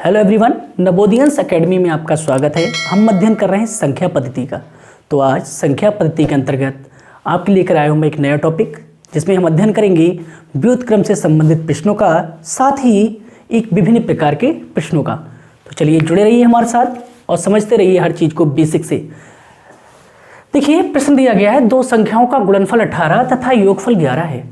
Hello everyone, नवोदयंस academy में आपका स्वागत है। हम अध्ययन कर रहे हैं संख्या पद्धति का। तो आज संख्या पद्धति के अंतर्गत आपके लेकर आया हूँ मैं एक नया टॉपिक, जिसमें हम अध्ययन करेंगे व्युत्क्रम से संबंधित प्रश्नों का, साथ ही एक विभिन्न प्रकार के प्रश्नों का। तो चलिए जुड़े रहिए हमारे साथ और समझते रहिए हर चीज़ को बेसिक से। देखिए, प्रश्न दिया गया है दो संख्याओं का गुणनफल 18 तथा योगफल 11 है,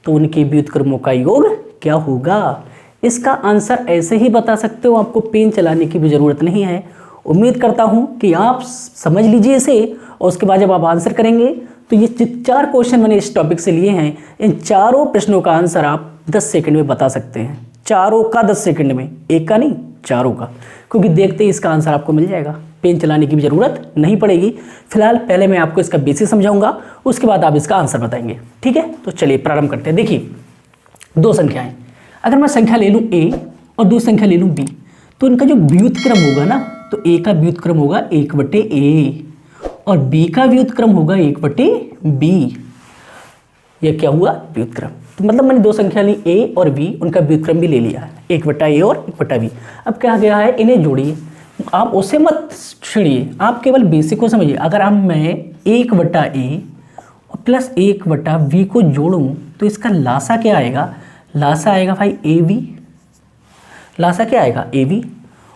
तो उनके व्युत्क्रमों का योग क्या होगा। इसका आंसर ऐसे ही बता सकते हो, आपको पेन चलाने की भी ज़रूरत नहीं है। उम्मीद करता हूँ कि आप समझ लीजिए इसे और उसके बाद जब आप आंसर करेंगे तो ये 4 क्वेश्चन मैंने इस टॉपिक से लिए हैं, इन चारों प्रश्नों का आंसर आप 10 सेकंड में बता सकते हैं। चारों का 10 सेकंड में, एक का नहीं, चारों का, क्योंकि देखते ही इसका आंसर आपको मिल जाएगा। पेन चलाने की भी ज़रूरत नहीं पड़ेगी। फिलहाल पहले मैं आपको इसका बेसिक समझाऊंगा, उसके बाद आप इसका आंसर बताएंगे, ठीक है। तो चलिए प्रारंभ करते हैं। देखिए, दो संख्याएं, अगर मैं संख्या ले लूँ a और दूसरी संख्या ले लूँ b, तो इनका जो व्युत्क्रम होगा ना, तो a का व्युत्क्रम होगा 1/a और b का व्युत्क्रम होगा 1/b। यह क्या हुआ, व्युत्क्रम। तो मतलब मैंने दो संख्या ली a और b, उनका व्युत्क्रम भी ले लिया, 1/a और 1/b। अब क्या गया है, इन्हें जोड़िए। आप उसे मत छिड़िए, आप केवल बेसिक को समझिए। अगर हम मैं 1/a प्लस 1/b को जोड़ूं तो इसका लासा क्या आएगा, लासा आएगा भाई AB। लासा क्या आएगा, AB।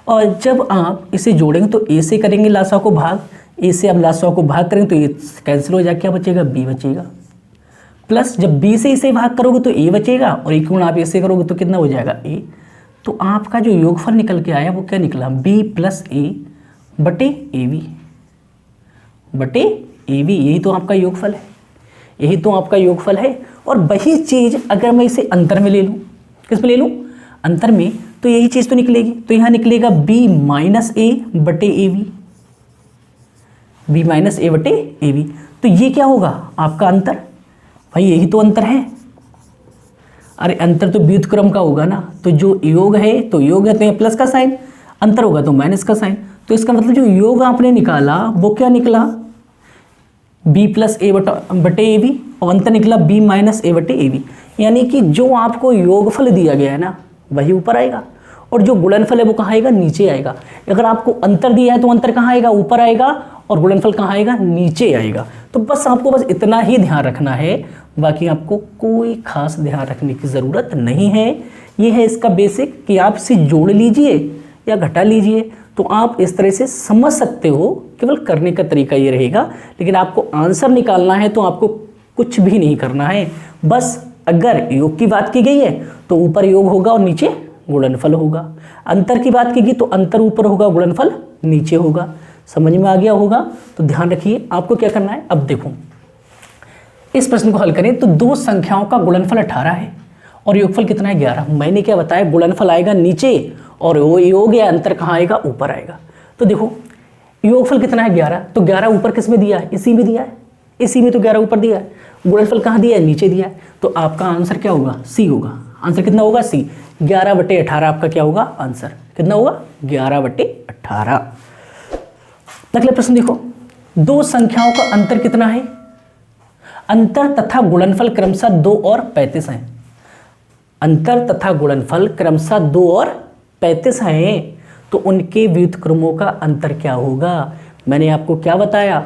और जब आप इसे जोड़ेंगे तो A से करेंगे लासा को भाग, A से आप लासा को भाग करेंगे तो ये कैंसिल हो जाए, क्या बचेगा, B बचेगा। प्लस जब B से इसे भाग करोगे तो A बचेगा और एक गुण आप ऐसे करोगे तो कितना हो जाएगा, A। तो आपका जो योगफल निकल के आया वो क्या निकला, B + A बटे AB बटे AB। यही तो आपका योगफल है, यही तो आपका योगफल है। और वही चीज़ अगर मैं इसे अंतर में ले लूँ, किस में ले लूँ, अंतर में, तो यही चीज़ तो निकलेगी। तो यहाँ निकलेगा B - A बटे AB, B - A बटे AB। तो ये क्या होगा, आपका अंतर। भाई यही तो अंतर है। अरे अंतर तो व्युत्क्रम का होगा ना, तो जो योग है तो योग है तो यहाँ प्लस का साइन, अंतर होगा तो माइनस का साइन। तो इसका मतलब जो योग आपने निकाला वो क्या निकला, B + A बटे AB, और अंतर निकला B - A बटे AB। यानी कि जो आपको योगफल दिया गया है ना वही ऊपर आएगा, और जो गुणनफल है वो कहाँ आएगा, नीचे आएगा। अगर आपको अंतर दिया है तो अंतर कहाँ आएगा, ऊपर आएगा, और गुणनफल कहाँ आएगा, नीचे आएगा। तो बस आपको बस इतना ही ध्यान रखना है, बाकी आपको कोई खास ध्यान रखने की ज़रूरत नहीं है। ये है इसका बेसिक कि आप इसे जोड़ लीजिए या घटा लीजिए तो आप इस तरह से समझ सकते हो। केवल करने का तरीका ये रहेगा, लेकिन आपको आंसर निकालना है तो आपको कुछ भी नहीं करना है। बस अगर योग की बात की गई है तो ऊपर योग होगा और नीचे गुणनफल होगा। अंतर की बात की गई तो अंतर ऊपर होगा, गुणनफल नीचे होगा। समझ में आ गया होगा। तो ध्यान रखिए, आपको क्या करना है। अब देखो, इस प्रश्न को हल करें तो दो संख्याओं का गुणनफल 18 है और योगफल कितना है, 11। मैंने क्या बताया, गुणनफल आएगा नीचे और वो योग या अंतर कहाँ आएगा, ऊपर आएगा। तो देखो योगफल कितना है, 11। तो 11 ऊपर किस में दिया है, इसी में दिया है, इसी में तो 11 ऊपर दिया है। गुणनफल कहाँ दिया है, नीचे दिया है। तो आपका आंसर क्या होगा, C होगा। आंसर कितना होगा, C। 11/18 आपका क्या होगा, आंसर कितना होगा, 11/18। अगला प्रश्न देखो, दो संख्याओं का अंतर कितना है। अंतर तथा गुणनफल क्रमशः 2 और 35 हैं। अंतर तथा गुणनफल क्रमशः 2 और 35 हैं, तो उनके व्युत्क्रमों का अंतर क्या होगा। मैंने आपको क्या बताया,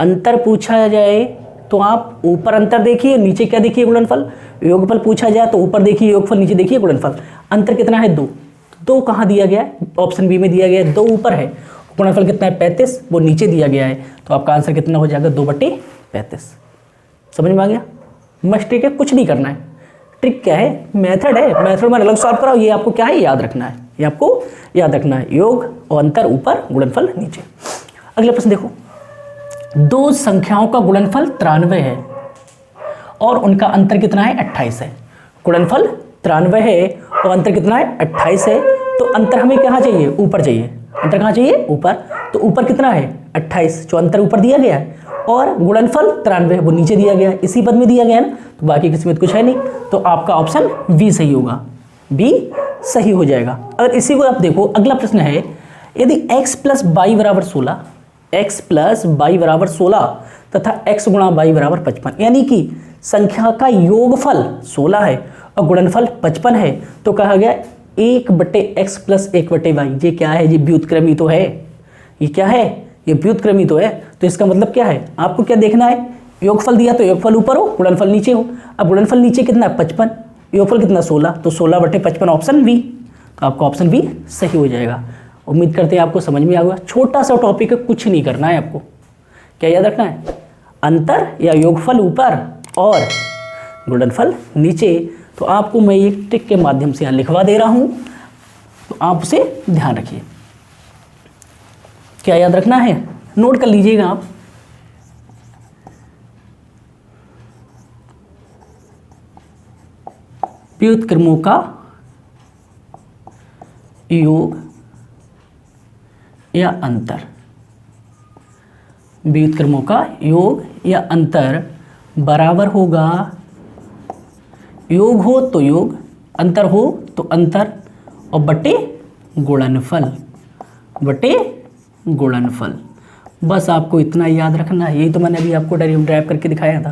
अंतर पूछा जाए तो आप ऊपर अंतर देखिए, नीचे क्या देखिए, गुणनफल। योगफल पूछा जाए तो ऊपर देखिए योगफल, नीचे देखिए गुणनफल। अंतर कितना है, 2। 2 कहाँ दिया गया है, ऑप्शन बी में दिया गया है, 2 ऊपर है। गुणनफल कितना है, 35, वो नीचे दिया गया है। तो आपका आंसर कितना हो जाएगा, 2/35। समझ में आ गया। मस्ट ट्रिक है, कुछ नहीं करना है। ट्रिक क्या है, मेथड है, मेथड में अलग सॉल्व कराओ। ये आपको क्या है, याद रखना है, ये आपको याद रखना है। योग और अंतर ऊपर, गुणनफल नीचे। अगला प्रश्न देखो, दो संख्याओं का गुणनफल 93 है और उनका अंतर कितना है, 28 है। गुणनफल 93 है और अंतर कितना है, 28 है। तो अंतर हमें कहाँ चाहिए, ऊपर चाहिए। अंतर कहाँ चाहिए, ऊपर। तो ऊपर कितना है, 28, जो अंतर ऊपर दिया गया है, और गुणनफल 93 वो नीचे दिया गया है, इसी पद में दिया गया है ना, तो बाकी किसी में कुछ है नहीं। तो आपका ऑप्शन बी सही होगा, बी सही हो जाएगा। अगर इसी को आप देखो, अगला प्रश्न है, यदि x + y = 16, x + y = 16 तथा x × y = 55, यानी कि संख्या का योगफल 16 है और गुणनफल 55 है, तो कहा गया 1/x प्लस 1/y, ये क्या है? ये व्युत्क्रमी तो है। ये क्या है? ये व्युत्क्रमी तो है। तो इसका मतलब क्या है? आपको क्या देखना है? योगफल दिया तो योगफल ऊपर हो, गुणनफल नीचे हो। अब गुणनफल नीचे कितना है? 55, योगफल कितना? 16, तो 16/55 ऑप्शन बी। तो आपका ऑप्शन बी सही हो जाएगा। उम्मीद करते हैं आपको समझ में आ गया। छोटा सा टॉपिक है, कुछ नहीं करना है आपको। क्या याद रखना है? अंतर या योगफल ऊपर और गुणनफल नीचे। तो आपको मैं एक ट्रिक के माध्यम से यहाँ लिखवा दे रहा हूँ, तो आप उसे ध्यान रखिए। क्या याद रखना है? नोट कर लीजिएगा आप। व्युत्क्रमों का योग या अंतर, व्युत्क्रमों का योग या अंतर बराबर होगा, योग हो तो योग, अंतर हो तो अंतर, और बटे गुणनफल, बटे गुणनफल। बस आपको इतना याद रखना है। यही तो मैंने अभी आपको ड्राइव करके दिखाया था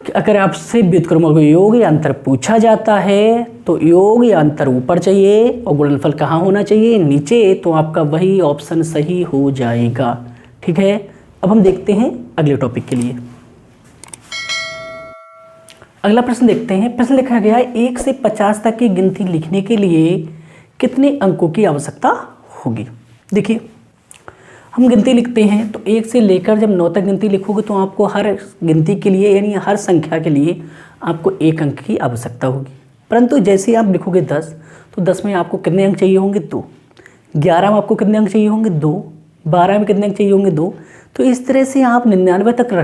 कि अगर आपसे व्युत्क्रमों का योग या अंतर पूछा जाता है तो योग या अंतर ऊपर चाहिए और गुणनफल कहाँ होना चाहिए? नीचे। तो आपका वही ऑप्शन सही हो जाएगा। ठीक है, अब हम देखते हैं अगले टॉपिक के लिए। अगला प्रश्न देखते हैं। प्रश्न लिखा गया है 1 से 50 तक की गिनती लिखने के लिए कितने अंकों की आवश्यकता होगी? देखिए, हम गिनती लिखते हैं तो 1 से लेकर जब 9 तक गिनती लिखोगे तो आपको हर गिनती के लिए यानी हर संख्या के लिए आपको 1 अंक की आवश्यकता होगी। परंतु जैसे आप लिखोगे 10 तो 10 में आपको कितने अंक चाहिए होंगे? 2। 11 में आपको कितने अंक चाहिए होंगे? 2। 12 में कितने अंक चाहिए होंगे? 2। तो इस तरह से आप 99 तक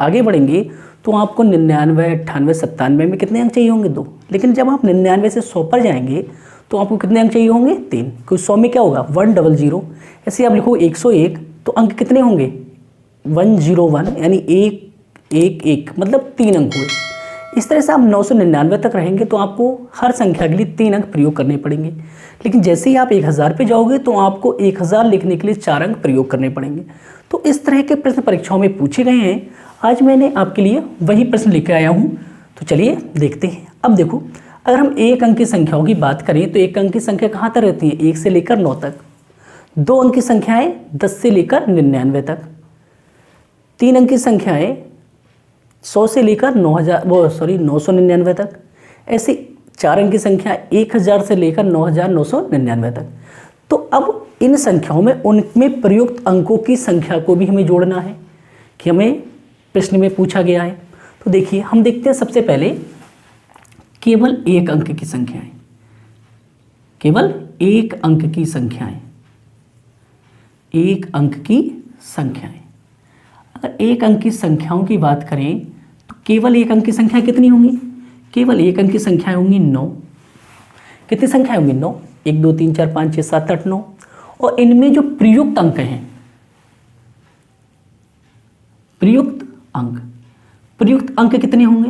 आगे बढ़ेंगे तो आपको 99, 98, 97 में कितने अंक चाहिए होंगे? 2। लेकिन जब आप 99 से 100 पर जाएंगे तो आपको कितने अंक चाहिए होंगे? 3। क्योंकि 100 में क्या होगा? 100। ऐसे आप लिखो 101 तो अंक कितने होंगे? 101, यानी 111, मतलब 3 अंक हुए। इस तरह से आप 999 तक रहेंगे तो आपको हर संख्या के लिए 3 अंक प्रयोग करने पड़ेंगे। लेकिन जैसे ही आप 1000 पे जाओगे तो आपको 1000 लिखने के लिए 4 अंक प्रयोग करने पड़ेंगे। तो इस तरह के प्रश्न परीक्षाओं में पूछे गए हैं। आज मैंने आपके लिए वही प्रश्न लेकर आया हूँ। तो चलिए देखते हैं। अब देखो, अगर हम 1 अंक की संख्याओं की बात करें तो 1 अंक की संख्या कहाँ तक रहती है? 1 से लेकर 9 तक। 2 अंक की संख्याएं 10 से लेकर 99 तक। 3 अंक की संख्याएं 100 से लेकर 999 तक। ऐसे 4 अंक की संख्या 1000 से लेकर 9999 तक। तो अब इन संख्याओं में उनमें प्रयुक्त अंकों की संख्या को भी हमें जोड़ना है कि हमें प्रश्न में पूछा गया है। तो देखिए, हम देखते हैं सबसे पहले केवल 1 अंक की संख्याएं, केवल 1 अंक की संख्याएं, 1 अंक की संख्याएं। अगर 1 अंक की संख्याओं की बात करें तो केवल 1 अंक की संख्या कितनी होंगी? केवल 1 अंक की संख्याएं होंगी 9। कितनी संख्याएं होंगी? 9। 1 2 3 4 5 6 7 8 9। और इनमें जो प्रयुक्त अंक हैं, प्रयुक्त अंक कितने होंगे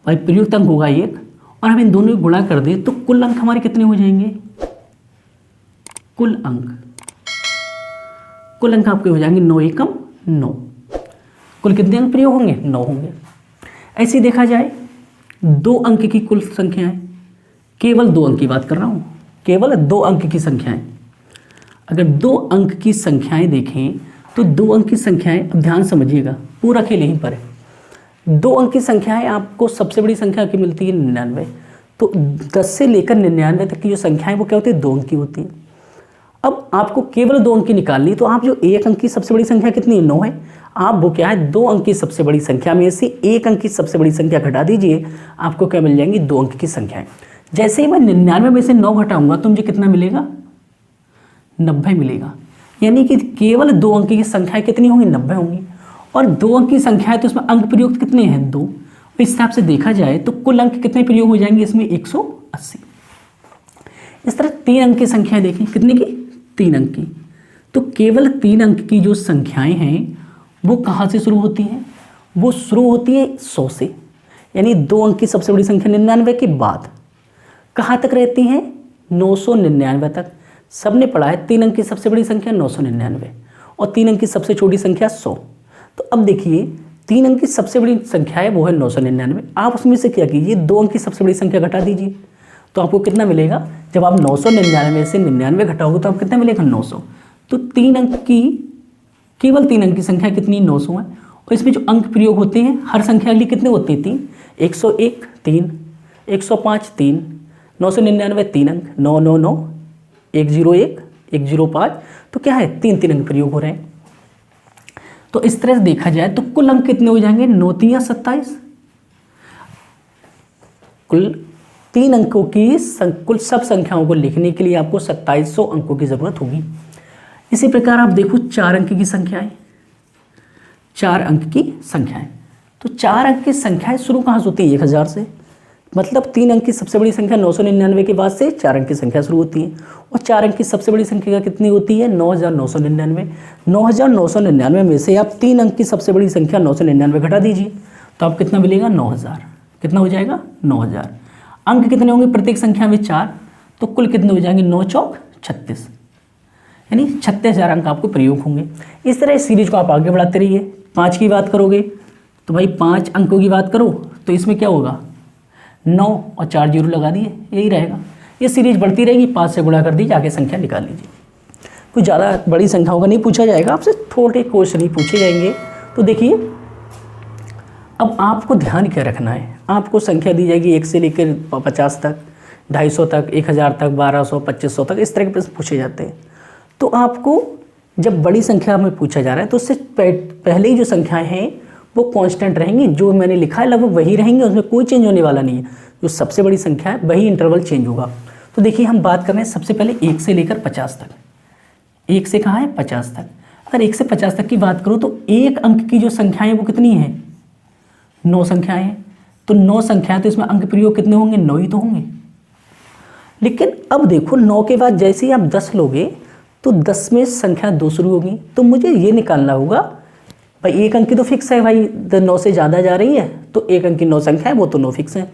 भाई? प्रयुक्त अंक होगा 1 और हम इन दोनों को गुणा कर दें तो कुल अंक हमारे कितने हो जाएंगे? कुल अंक आपके हो जाएंगे 9 एकम 9। कुल कितने अंक प्रयोग होंगे? 9 होंगे। ऐसे देखा जाए 2 अंक की कुल संख्याएं, केवल 2 अंक की बात कर रहा हूं, केवल 2 अंक की संख्याएं। अगर 2 अंक की संख्याएं देखें तो 2 अंक की संख्याएं, अब ध्यान समझिएगा, पूरा खेल यहीं पर है। 2 अंक की संख्याएं आपको सबसे बड़ी संख्या की मिलती है 99। तो 10 से लेकर 99 तक की जो संख्याएं वो क्या होती है? 2 अंक की होती है। अब आपको केवल 2 अंक की निकालनी, तो आप जो 1 अंक की सबसे बड़ी संख्या कितनी है? 9 है। आप वो क्या है? 2 अंक की सबसे बड़ी संख्या में से 1 अंक की सबसे बड़ी संख्या घटा दीजिए, आपको क्या मिल जाएंगी? 2 अंक की संख्याएं। जैसे ही मैं 99 में से 9 घटाऊंगा तो मुझे कितना मिलेगा? 90 मिलेगा। यानी कि केवल 2 अंक की संख्याएं कितनी होंगी? 90 होंगी। और 2 अंक की संख्या है तो इसमें अंक प्रयोग कितने हैं? 2। इस हिसाब से देखा जाए तो कुल अंक कितने प्रयोग हो जाएंगे इसमें? 180। इस तरह 3 अंक की संख्याएं देखें, कितने की? 3 अंक की। तो केवल 3 अंक की जो संख्याएं हैं वो कहाँ से शुरू होती हैं? वो शुरू होती है 100 से, यानी 2 अंक की सबसे बड़ी संख्या 99 के बाद कहाँ तक रहती हैं? 999 तक। सबने पढ़ा है 3 अंक की सबसे बड़ी संख्या 999 और 3 अंक की सबसे छोटी संख्या 100। तो अब देखिए, 3 अंक की सबसे बड़ी संख्या है वो है 999। आप उसमें से क्या कीजिए? 2 अंक की सबसे बड़ी संख्या घटा दीजिए तो आपको कितना मिलेगा, जब आप 999 से 99 घटाओगे तो आपको कितना मिलेगा 900। तो 3 अंक की, केवल 3 अंक की संख्या कितनी 900 है। और इसमें जो अंक प्रयोग होते हैं हर संख्या के लिए कितने होते हैं 3, 101 3, 105 3, 999 3 अंक, 999, 101, 105, तो क्या है 3 अंक प्रयोग हो रहे हैं। तो इस तरह से देखा जाए तो कुल अंक कितने हो जाएंगे 9 3 27, कुल 3 अंकों की कुल सब संख्याओं को लिखने के लिए आपको 2700 अंकों की जरूरत होगी। इसी प्रकार आप देखो 4 अंक की संख्याएं, 4 अंक की संख्याएं, तो 4 अंक की संख्याएं शुरू कहाँ से होती है 1000 से, मतलब 3 अंक की सबसे बड़ी संख्या 999 के बाद से 4 अंक की संख्या शुरू होती है। और 4 अंक की सबसे बड़ी संख्या कितनी होती है 9999। 9999 में से आप 3 अंक की सबसे बड़ी संख्या 999 घटा दीजिए तो आप कितना मिलेगा 9000। कितना हो जाएगा 9000। अंक कितने होंगे प्रत्येक संख्या में 4, तो कुल कितने हो जाएंगे 9 चौक 36, यानी 36,000 अंक आपको प्रयोग होंगे। इस तरह इस सीरीज को आप आगे बढ़ाते रहिए। 5 की बात करोगे तो भाई 5 अंकों की बात करो तो इसमें क्या होगा 9 और 4 जीरो लगा दिए, यही रहेगा। ये सीरीज बढ़ती रहेगी, 5 से गुणा कर दीजिए, आगे संख्या निकाल लीजिए। कुछ ज़्यादा बड़ी संख्याओं का नहीं पूछा जाएगा, आपसे थोड़े क्वेश्चन ही पूछे जाएंगे। तो देखिए अब आपको ध्यान क्या रखना है, आपको संख्या दी जाएगी 1 से लेकर 50 तक, 250 तक, 1000 तक, 1200, 2500 तक, इस तरह के प्रश्न पूछे जाते हैं। तो आपको जब बड़ी संख्या में पूछा जा रहा है तो उससे पहले ही जो संख्याएं हैं वो कांस्टेंट रहेंगी, जो मैंने लिखा है लगभग वही रहेंगे, उसमें कोई चेंज होने वाला नहीं है। जो सबसे बड़ी संख्या है वही इंटरवल चेंज होगा। तो देखिए हम बात कर रहे हैं सबसे पहले 1 से लेकर 50 तक। 1 से कहाँ है 50 तक। अगर 1 से 50 तक की बात करूँ तो 1 अंक की जो संख्याएं वो कितनी है 9 संख्याएं हैं। तो 9 संख्याएं, तो इसमें अंक प्रयोग कितने होंगे 9 ही तो होंगे। लेकिन अब देखो 9 के बाद जैसे ही आप 10 लोगे तो 10 में संख्या 2 शुरू होगी। तो मुझे ये निकालना होगा भाई 1 अंक की तो फिक्स है भाई, 9 से ज़्यादा जा रही है तो 1 अंक की 9 संख्या है वो तो 9 फिक्स है।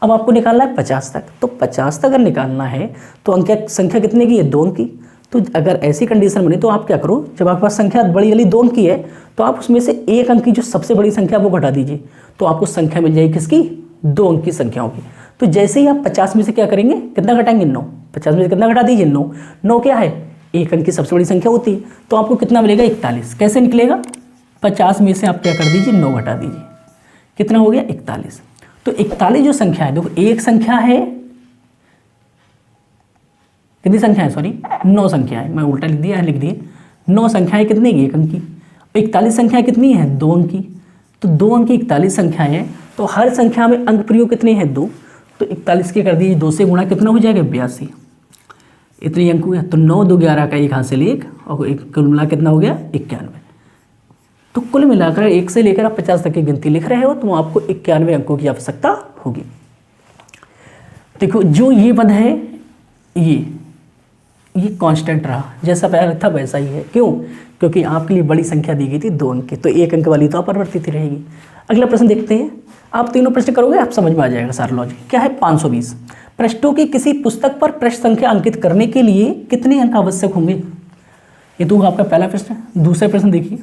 अब आपको निकालना है 50 तक, तो 50 तक अगर निकालना है तो अंक संख्या कितने की है 2 अंक की। तो अगर ऐसी कंडीशन बनी तो आप क्या करो, जब आपके पास संख्या बड़ी वाली 2 अंक की है तो आप उसमें से 1 अंक की जो सबसे बड़ी संख्या वो घटा दीजिए, तो आपको संख्या मिल जाएगी किसकी 2 अंक की संख्याओं की। तो जैसे ही आप 50 में से क्या करेंगे, कितना घटाएंगे 9, 50 में से कितना घटा दीजिए 9। 9 क्या है 1 अंक की सबसे बड़ी संख्या होती है, तो आपको कितना मिलेगा 41। कैसे निकलेगा, 50 में से आप क्या कर दीजिए 9 घटा दीजिए, कितना हो गया 41। तो 41 जो संख्या है, देखो एक संख्या है, कितनी संख्या है, सॉरी 9 संख्या है, मैं उल्टा लिख दिया है, लिख दिए 9 संख्याएं कितने की 1 अंक की। 41 संख्या कितनी है 2 अंक की। तो 2 अंक की 41 संख्याएं हैं, तो हर संख्या में अंक प्रयोग कितने हैं 2। तो 41 के कर दीजिए 2 से गुणा, कितना हो जाएगा 82, इतने अंक हुए। तो 9 2 11 का 1 हासिल 1 और 1 कुल मिला कितना हो गया 91। तो कुल मिलाकर 1 से लेकर आप 50 तक की गिनती लिख रहे हो तो आपको 91 अंकों की आवश्यकता होगी। देखो जो ये पद है ये कांस्टेंट रहा, जैसा पहले था वैसा ही है। क्यों, क्योंकि आपके लिए बड़ी संख्या दी गई थी 2 अंक की, तो 1 अंक वाली तो अपरिवर्तित ही रहेगी। अगला प्रश्न देखते हैं, आप तीनों प्रश्न करोगे आप समझ में आ जाएगा सारा लॉजिक। क्या है 520 पृष्ठों की किसी पुस्तक पर पृष्ठ संख्या अंकित करने के लिए कितने अंक आवश्यक होंगे। ये तो आपका पहला प्रश्न है। दूसरा प्रश्न देखिए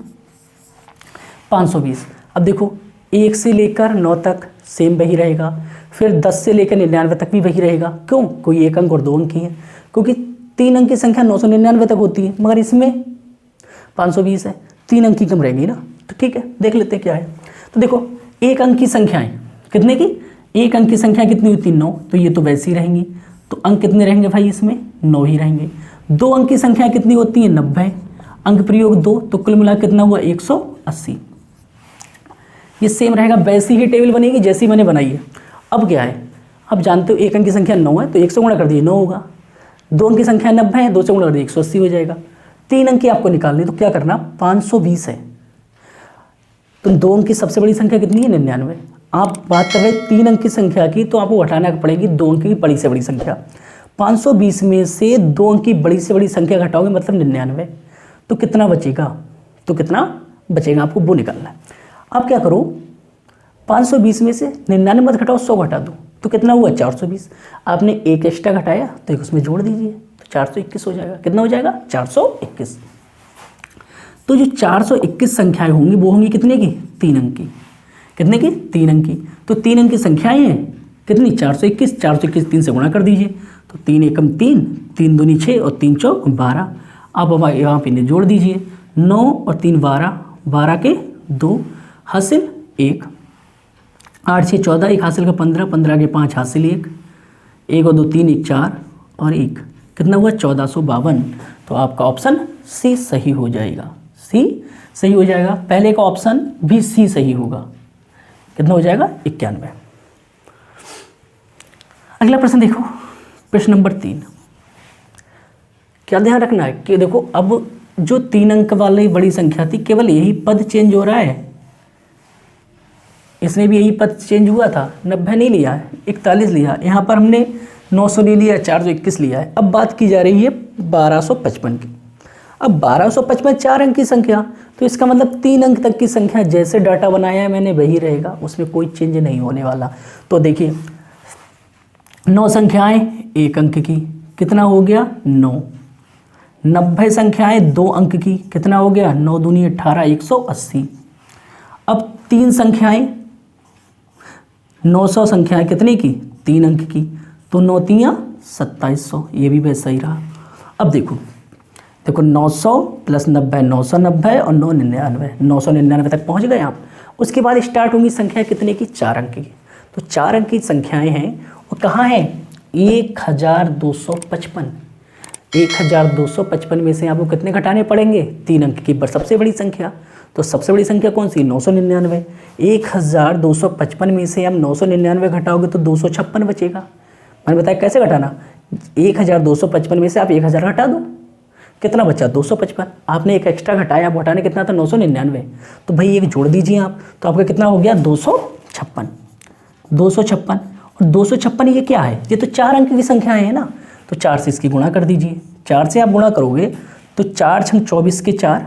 520, अब देखो 1 से लेकर 9 तक सेम वही रहेगा, फिर 10 से लेकर 99 तक भी वही रहेगा। क्यों, कोई 1 अंक और 2 अंक ही है, क्योंकि 3 अंक की संख्या 999 तक होती है, मगर इसमें 520 है, 3 अंक की कम रहेगी ना। तो ठीक है, देख लेते हैं क्या है। तो देखो 1 अंक की संख्याएं कितने की, 1 अंक की संख्या कितनी होती है 9, तो ये तो वैसी रहेंगी, तो अंक कितने रहेंगे भाई इसमें 9 ही रहेंगे। 2 अंक की संख्या कितनी होती है 90, अंक प्रयोग 2, तो कुल मिला कितना हुआ 180। ये सेम रहेगा, वैसी ही टेबल बनेगी जैसी मैंने बनाई है। अब क्या है, अब जानते हो 1 अंक की संख्या 9 है तो 1 से गुणा कर दीजिए 9 होगा। 2 अंक की संख्या 90 है, 2 से गुणा कर दीजिए 180 हो जाएगा। 3 अंक की आपको निकालनी, तो क्या करना 520 है, तो 2 अंक की सबसे बड़ी संख्या कितनी है 99। आप बात कर रहे हैं 3 अंक की संख्या की, तो आपको घटाना पड़ेगी 2 अंक की बड़ी से बड़ी संख्या। 520 में से 2 अंक की बड़ी से बड़ी संख्या घटाओगे मतलब 99, तो कितना बचेगा, तो कितना बचेगा आपको वो निकालना है। अब क्या करो 520 में से 99 मत घटाओ 100 घटा दो, तो कितना हुआ 420। आपने 1 एक्स्ट्रा घटाया तो एक उसमें जोड़ दीजिए, तो 421 हो जाएगा। कितना हो जाएगा 421। तो जो 421 संख्याएं होंगी वो होंगी कितने की 3 अंक की, कितने की 3 अंक की। तो 3 अंक की संख्याएं हैं, कितनी 421, 421 3 से गुणा कर दीजिए, तो 3 एकम 3, 3 दूनी 6 और 3 चौक 12। अब यहाँ पे जोड़ दीजिए, 9 और 3 12, 12 के 2 हासिल 1, 8 6 14, 1 हासिल का 15, 15 के 5 हासिल 1, 1 और 2 3, 1 4 और 1, कितना हुआ 1452। तो आपका ऑप्शन सी सही हो जाएगा, सी सही हो जाएगा। पहले का ऑप्शन भी सी सही होगा, कितना हो जाएगा 91। अगला प्रश्न देखो, प्रश्न नंबर 3। क्या ध्यान रखना है कि देखो अब जो 3 अंक वाली बड़ी संख्या थी, केवल यही पद चेंज हो रहा है, इसमें भी यही पद चेंज हुआ था, 90 नहीं लिया है, 41 लिया, यहाँ पर हमने 900 नहीं लिया, 421 लिया है। अब बात की जा रही है 1255 की। अब 1255 4 अंक की संख्या, तो इसका मतलब 3 अंक तक की संख्या जैसे डाटा बनाया है मैंने वही रहेगा, उसमें कोई चेंज नहीं होने वाला। तो देखिए 9 संख्याएं 1 अंक की, कितना हो गया 9। 90 संख्याएं 2 अंक की, कितना हो गया 9 दूनी 18, 180। अब 3 संख्याएं 900 संख्याएं कितने की 3 अंक की, तो 9 3 2700, ये भी वैसा ही रहा। अब देखो 900 प्लस 90 990 और 999, 999 तक पहुंच गए आप। उसके बाद स्टार्ट होंगी संख्या कितने की 4 अंक की, तो 4 अंक की संख्याएं हैं वो कहाँ हैं 1255। 1255 में से आपको कितने घटाने पड़ेंगे 3 अंक की सबसे बड़ी संख्या, तो सबसे बड़ी संख्या कौन सी 999। 1255 में से हम 999 घटाओगे तो 256 बचेगा। मैंने बताया कैसे घटाना, 1255 में से आप 1000 घटा दो, कितना बचा 255। आपने एक एक्स्ट्रा घटाया, आप घटाने कितना था 999, तो भाई एक जोड़ दीजिए आप, तो आपका कितना हो गया 256। 256 और 256 ये क्या है, ये तो 4 अंक की संख्याएं है ना, तो 4 से इसकी गुणा कर दीजिए। 4 से आप गुणा करोगे तो 4 छंग 24 के 4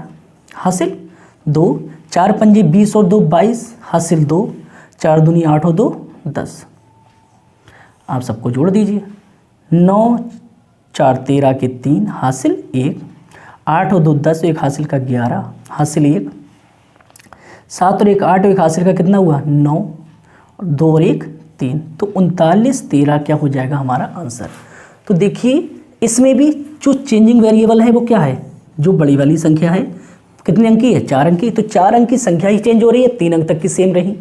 हासिल 2, 4 पंजे 20 और 2 22 हासिल 2, 4 दूनी 8 और 2 10। आप सबको जोड़ दीजिए, 9 4 13 के 3 हासिल 1, 8 और 2 10, 1 हासिल का 11 हासिल 1, 7 और 1 8 और 1 हासिल का कितना हुआ 9 और 2 और 1 3, तो 39 13 क्या हो जाएगा हमारा आंसर। तो देखिए इसमें भी जो चेंजिंग वेरिएबल है वो क्या है, जो बड़ी वाली संख्या है कितने अंक की है 4 अंक की, तो 4 अंक की संख्या ही चेंज हो रही है, 3 अंक तक की सेम रही।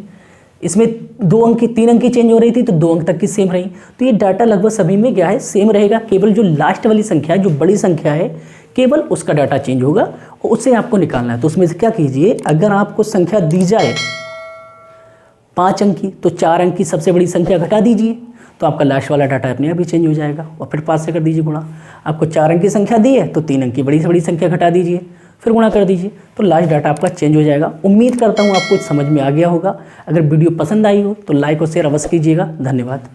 इसमें 2 अंक की 3 अंक की चेंज हो रही थी तो 2 अंक तक की सेम रही। तो ये डाटा लगभग सभी में क्या है सेम रहेगा, केवल जो लास्ट वाली संख्या है जो बड़ी संख्या है केवल उसका डाटा चेंज होगा और उससे आपको निकालना है। तो उसमें से क्या कीजिए, अगर आपको संख्या दी जाए 5 अंक की तो 4 अंक की सबसे बड़ी संख्या घटा दीजिए, तो आपका लास्ट वाला डाटा अपने आप ही चेंज हो जाएगा और फिर 5 से कर दीजिए गुणा। आपको 4 अंक की संख्या दी है तो 3 अंक की बड़ी से बड़ी संख्या घटा दीजिए, फिर गुणा कर दीजिए, तो लास्ट डाटा आपका चेंज हो जाएगा। उम्मीद करता हूँ आपको समझ में आ गया होगा। अगर वीडियो पसंद आई हो तो लाइक और शेयर अवश्य कीजिएगा। धन्यवाद।